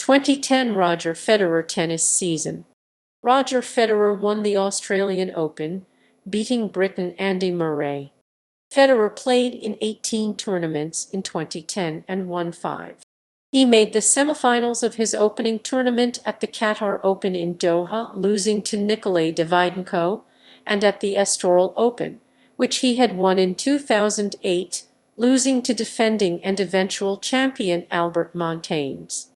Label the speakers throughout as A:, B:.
A: 2010 Roger Federer tennis season. Roger Federer won the Australian Open, beating Briton Andy Murray. Federer played in 18 tournaments in 2010 and won 5. He made the semifinals of his opening tournament at the Qatar Open in Doha, losing to Nikolay Davydenko, and at the Estoril Open, which he had won in 2008, losing to defending and eventual champion Albert Montañés.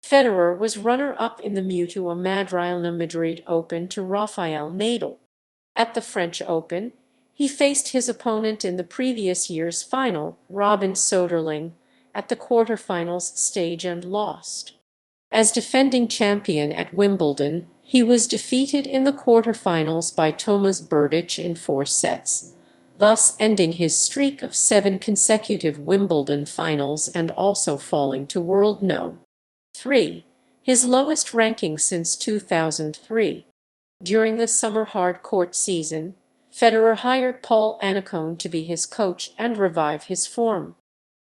A: Federer was runner-up in the Mutua Madrileña Madrid Open to Rafael Nadal. At the French Open, he faced his opponent in the previous year's final, Robin Söderling, at the quarterfinals stage and lost. As defending champion at Wimbledon, he was defeated in the quarterfinals by Tomáš Berdych in 4 sets, thus ending his streak of 7 consecutive Wimbledon finals and also falling to world No. 3, his lowest ranking since 2003. During the summer hard court season, Federer hired Paul Annacone to be his coach and revive his form.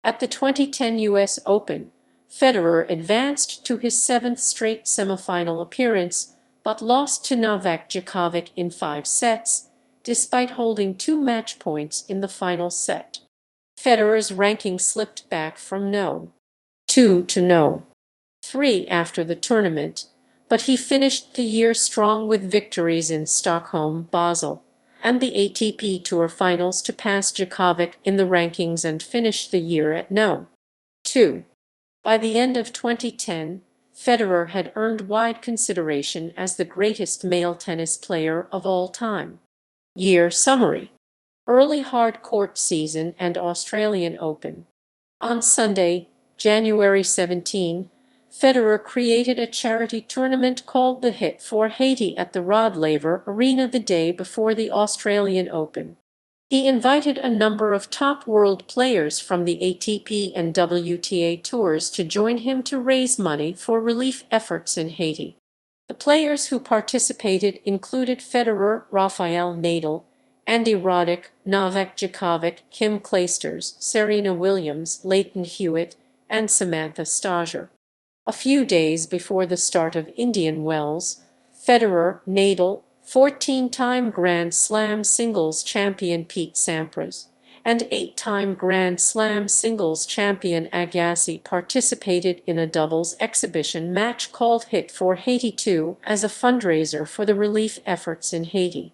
A: At the 2010 US Open, Federer advanced to his 7th straight semifinal appearance, but lost to Novak Djokovic in 5 sets, despite holding 2 match points in the final set. Federer's ranking slipped back from No. 2 to No. 3 after the tournament, but he finished the year strong with victories in Stockholm, Basel, and the ATP Tour Finals to pass Djokovic in the rankings and finish the year at No. 2. By the end of 2010, Federer had earned wide consideration as the greatest male tennis player of all time. Year summary: early hard court season and Australian Open. On Sunday, January 17, Federer created a charity tournament called the Hit for Haiti at the Rod Laver Arena the day before the Australian Open. He invited a number of top world players from the ATP and WTA tours to join him to raise money for relief efforts in Haiti. The players who participated included Federer, Rafael Nadal, Andy Roddick, Novak Djokovic, Kim Clijsters, Serena Williams, Lleyton Hewitt, and Samantha Stosur. A few days before the start of Indian Wells, Federer, Nadal, 14-time Grand Slam singles champion Pete Sampras, and 8-time Grand Slam singles champion Agassi participated in a doubles exhibition match called Hit for Haiti 2 as a fundraiser for the relief efforts in Haiti.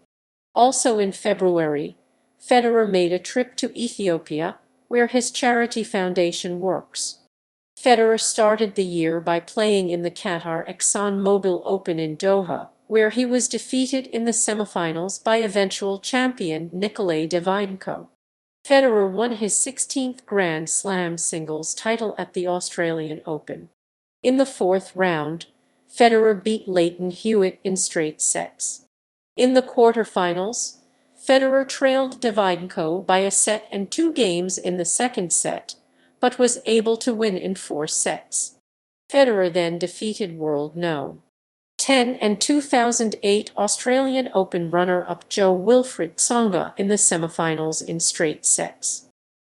A: Also in February, Federer made a trip to Ethiopia, where his charity foundation works. Federer started the year by playing in the Qatar Open in Doha, where he was defeated in the semifinals by eventual champion Nikolay Davydenko. Federer won his 16th Grand Slam singles title at the Australian Open. In the 4th round, Federer beat Lleyton Hewitt in straight sets. In the quarterfinals, Federer trailed Davydenko by a set and 2 games in the 2nd set, but was able to win in 4 sets. Federer then defeated world No. 10 and 2008 Australian Open runner-up Jo-Wilfried Tsonga in the semifinals in straight sets.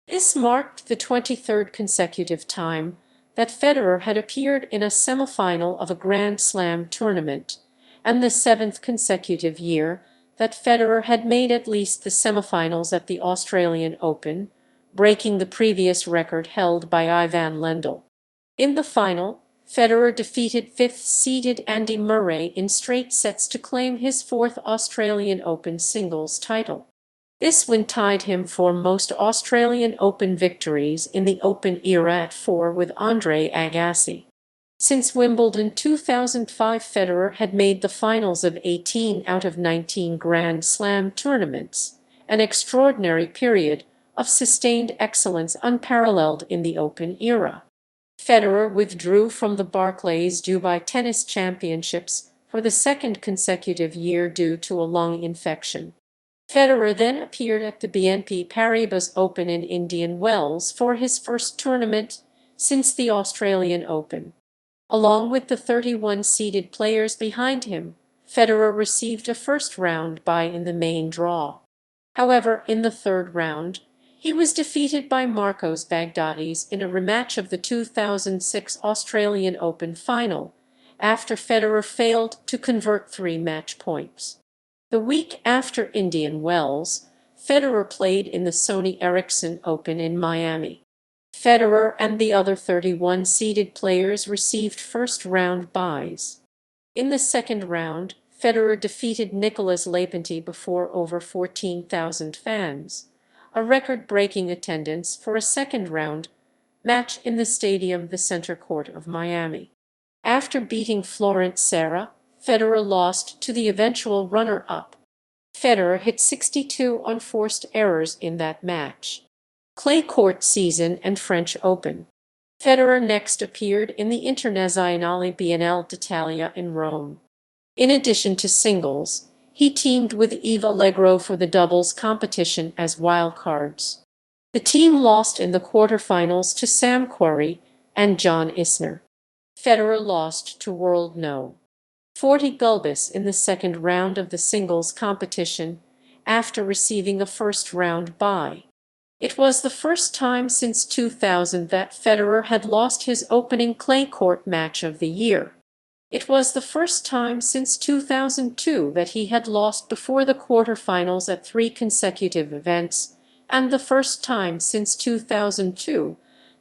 A: This marked the 23rd consecutive time that Federer had appeared in a semifinal of a Grand Slam tournament, and the 7th consecutive year that Federer had made at least the semifinals at the Australian Open, breaking the previous record held by Ivan Lendl. In the final, Federer defeated 5th-seeded Andy Murray in straight sets to claim his 4th Australian Open singles title. This win tied him for most Australian Open victories in the Open era at 4 with Andre Agassi. Since Wimbledon 2005, Federer had made the finals of 18 out of 19 Grand Slam tournaments, an extraordinary period of sustained excellence unparalleled in the Open era. Federer withdrew from the Barclays Dubai Tennis Championships for the 2nd consecutive year due to a lung infection. Federer then appeared at the BNP Paribas Open in Indian Wells for his first tournament since the Australian Open. Along with the 31 seeded players behind him, Federer received a first-round bye in the main draw. However, in the 3rd round, He was defeated by Marcos Baghdatis in a rematch of the 2006 Australian Open final, after Federer failed to convert 3 match points. The week after Indian Wells, Federer played in the Sony Ericsson Open in Miami. Federer and the other 31 seeded players received first-round byes. In the second round, Federer defeated Nicolas Davydenko before over 14,000 fans, a record-breaking attendance for a second-round match in the stadium the Center Court of Miami. After beating Florent Serra, Federer lost to the eventual runner-up. Federer hit 62 unforced errors in that match. Clay court season and French Open. Federer next appeared in the Internazionale Biennale d'Italia in Rome. In addition to singles, he teamed with Yves Allegro for the doubles competition as wildcards. The team lost in the quarterfinals to Sam Querrey and John Isner. Federer lost to world No. 40 Gulbis in the second round of the singles competition after receiving a first-round bye. It was the first time since 2000 that Federer had lost his opening clay court match of the year. It was the first time since 2002 that he had lost before the quarterfinals at 3 consecutive events, and the first time since 2002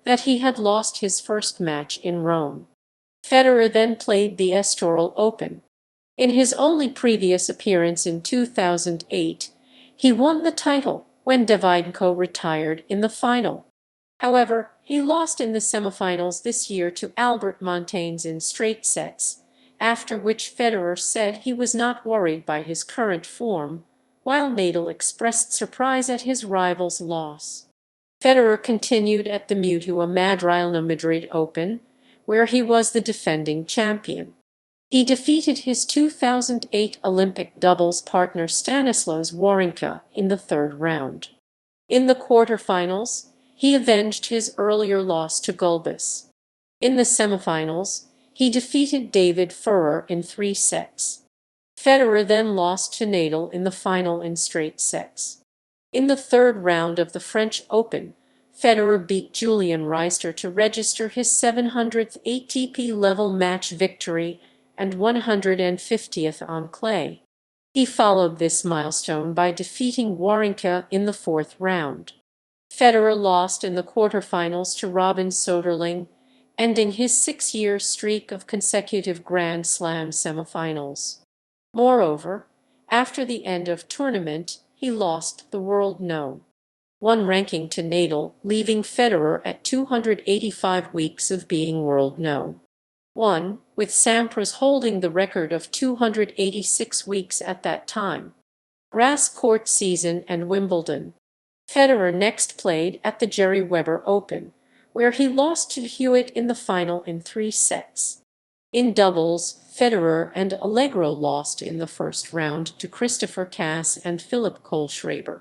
A: that he had lost his first match in Rome. Federer then played the Estoril Open. In his only previous appearance in 2008, he won the title when Davydenko retired in the final. However, he lost in the semifinals this year to Albert Montañés in straight sets, after which Federer said he was not worried by his current form, while Nadal expressed surprise at his rival's loss. Federer continued at the Mutua Madrileña Madrid Open, where he was the defending champion. He defeated his 2008 Olympic doubles partner Stanislas Wawrinka in the third round. In the quarterfinals, he avenged his earlier loss to Gulbis. In the semifinals, he defeated David Ferrer in 3 sets. Federer then lost to Nadal in the final in straight sets. In the third round of the French Open, Federer beat Julian Reister to register his 700th ATP-level match victory and 150th on clay. He followed this milestone by defeating Wawrinka in the fourth round. Federer lost in the quarterfinals to Robin Söderling, ending his 6-year streak of consecutive Grand Slam semifinals. Moreover, after the end of tournament, he lost the World No. 1 ranking to Nadal, leaving Federer at 285 weeks of being World No. 1, with Sampras holding the record of 286 weeks at that time. Grass court season and Wimbledon. Federer next played at the Jerry Weber Open, where he lost to Hewitt in the final in 3 sets. In doubles, Federer and Allegro lost in the first round to Christopher Cass and Philip Kohlschreiber.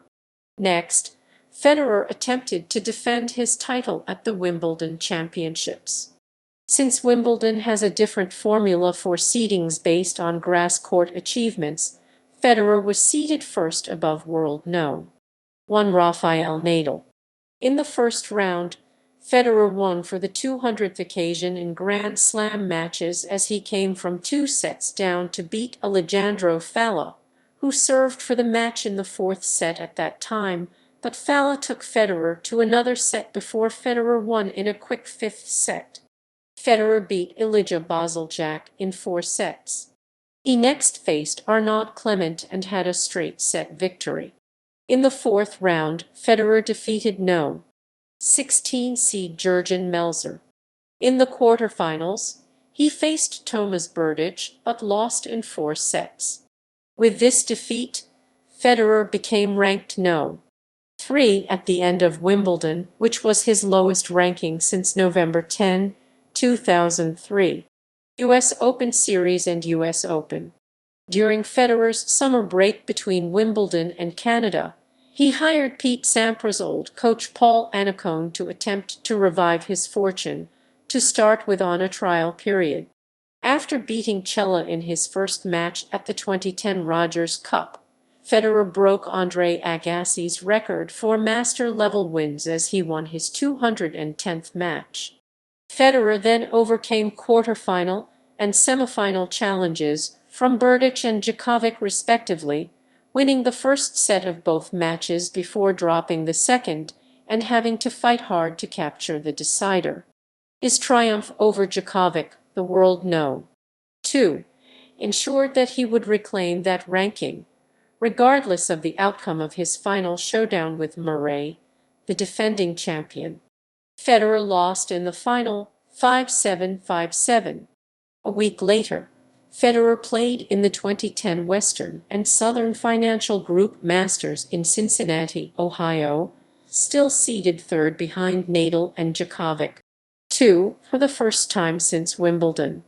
A: Next, Federer attempted to defend his title at the Wimbledon Championships. Since Wimbledon has a different formula for seedings based on grass court achievements, Federer was seeded first above World No. 1 Rafael Nadal. In the first round, Federer won for the 200th occasion in Grand Slam matches as he came from 2 sets down to beat Alejandro Falla, who served for the match in the 4th set at that time, but Falla took Federer to another set before Federer won in a quick 5th set. Federer beat Elijah Baseljack in 4 sets. He next faced Arnaud Clement and had a straight set victory. In the 4th round, Federer defeated No. 16 seed Jurgen Melzer. In the quarterfinals, he faced Tomáš Berdych but lost in 4 sets. With this defeat, Federer became ranked No. 3 at the end of Wimbledon, which was his lowest ranking since November 10, 2003. U.S. Open Series and U.S. Open. During Federer's summer break between Wimbledon and Canada, he hired Pete Sampras' old coach Paul Annacone to attempt to revive his fortune, to start with on a trial period. After beating Cella in his first match at the 2010 Rogers Cup, Federer broke Andre Agassi's record for master-level wins as he won his 210th match. Federer then overcame quarterfinal and semifinal challenges from Berdych and Djokovic respectively, winning the first set of both matches before dropping the second and having to fight hard to capture the decider. His triumph over Djokovic, the world know. 2. Ensured that he would reclaim that ranking, regardless of the outcome of his final showdown with Murray, the defending champion. Federer lost in the final 5-7, 5-7. A week later, Federer played in the 2010 Western and Southern Financial Group Masters in Cincinnati, Ohio, still seeded third behind Nadal and Djokovic. 2. For the first time since Wimbledon.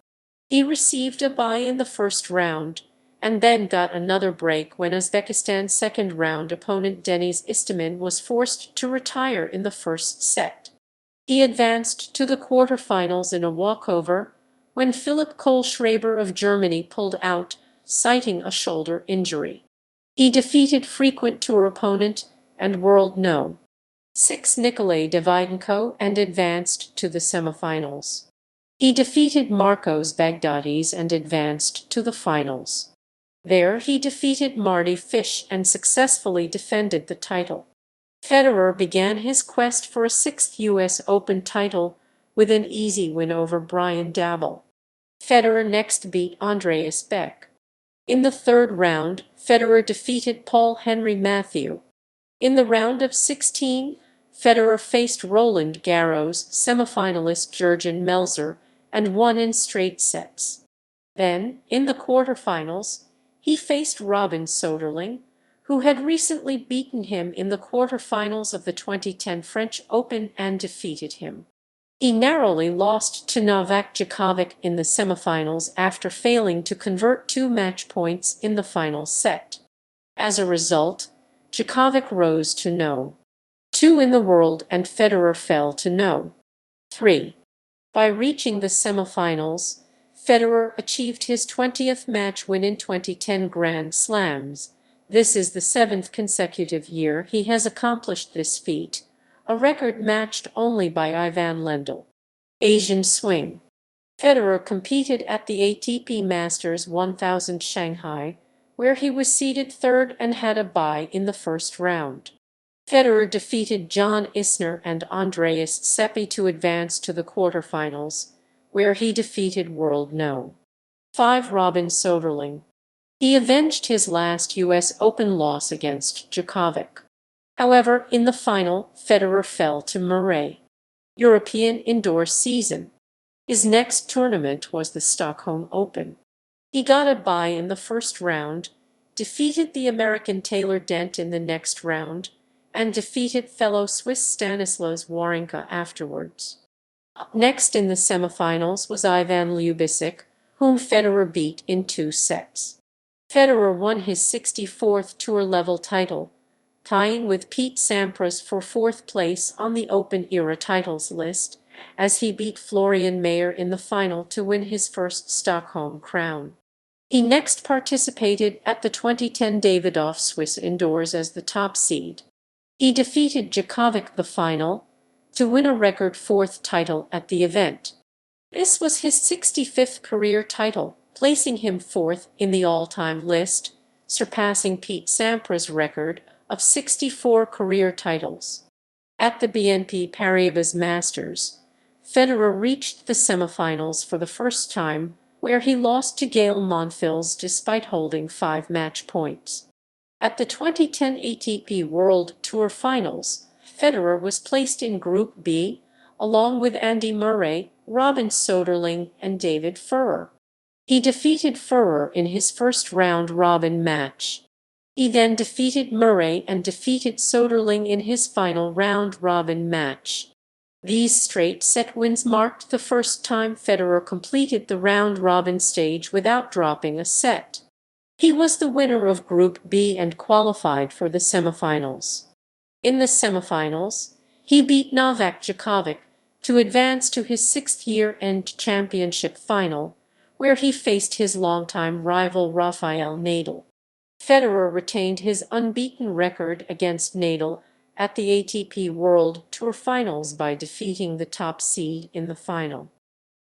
A: He received a bye in the first round, and then got another break when Uzbekistan's second-round opponent Deniz Istomin was forced to retire in the first set. He advanced to the quarterfinals in a walkover when Philipp Kohlschreiber of Germany pulled out, citing a shoulder injury. He defeated frequent tour opponent and world no. 6. Nikolay Davydenko and advanced to the semifinals. He defeated Marcos Baghdatis and advanced to the finals. There he defeated Marty Fish and successfully defended the title. Federer began his quest for a sixth U.S. Open title with an easy win over Brian Dabble. Federer next beat Andreas Beck. In the third round, Federer defeated Paul Henry Matthew. In the round of 16, Federer faced Roland Garros semifinalist Jurgen Melzer and won in straight sets. Then, in the quarterfinals, he faced Robin Söderling, who had recently beaten him in the quarterfinals of the 2010 French Open and defeated him. He narrowly lost to Novak Djokovic in the semifinals after failing to convert 2 match points in the final set. As a result, Djokovic rose to no. 2 in the world and Federer fell to no. 3. By reaching the semifinals, Federer achieved his 20th match win in 2010 Grand Slams. This is the 7th consecutive year he has accomplished this feat, a record matched only by Ivan Lendl. Asian swing. Federer competed at the ATP Masters 1000 Shanghai, where he was seeded third and had a bye in the first round. Federer defeated John Isner and Andreas Seppi to advance to the quarterfinals, where he defeated world no. 5. Robin Söderling. He avenged his last U.S. Open loss against Djokovic. However, in the final, Federer fell to Murray. European indoor season. His next tournament was the Stockholm Open. He got a bye in the first round, defeated the American Taylor Dent in the next round, and defeated fellow Swiss Stanislas Wawrinka afterwards. Up next in the semifinals was Ivan Lubicic, whom Federer beat in 2 sets. Federer won his 64th tour-level title, tying with Pete Sampras for 4th place on the Open-era titles list, as he beat Florian Mayer in the final to win his first Stockholm crown. He next participated at the 2010 Davidoff Swiss Indoors as the top seed. He defeated Djokovic the final, to win a record 4th title at the event. This was his 65th career title, placing him 4th in the all-time list, surpassing Pete Sampras' record of 64 career titles. At the BNP Paribas Masters, Federer reached the semifinals for the first time, where he lost to Gael Monfils despite holding 5 match points. At the 2010 ATP World Tour Finals, Federer was placed in Group B, along with Andy Murray, Robin Söderling, and David Ferrer. He defeated Ferrer in his first round-robin match. He then defeated Murray and defeated Söderling in his final round-robin match. These straight-set wins marked the first time Federer completed the round-robin stage without dropping a set. He was the winner of Group B and qualified for the semifinals. In the semifinals, he beat Novak Djokovic to advance to his 6th year-end championship final, where he faced his longtime rival Rafael Nadal. Federer retained his unbeaten record against Nadal at the ATP World Tour Finals by defeating the top seed in the final.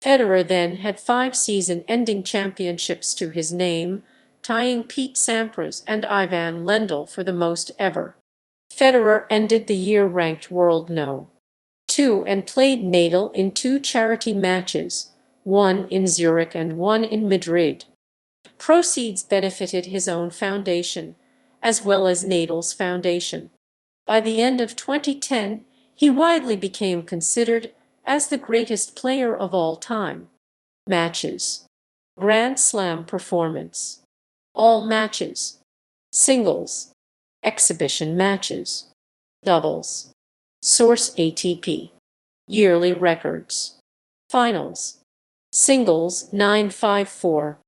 A: Federer then had 5 season-ending championships to his name, tying Pete Sampras and Ivan Lendl for the most ever. Federer ended the year ranked world No. 2 and played Nadal in 2 charity matches, one in Zurich and one in Madrid. Proceeds benefited his own foundation, as well as Nadal's foundation. By the end of 2010, he widely became considered as the greatest player of all time. Matches. Grand Slam performance. All matches. Singles. Exhibition matches. Doubles. Source ATP. Yearly records. Finals. Singles 954.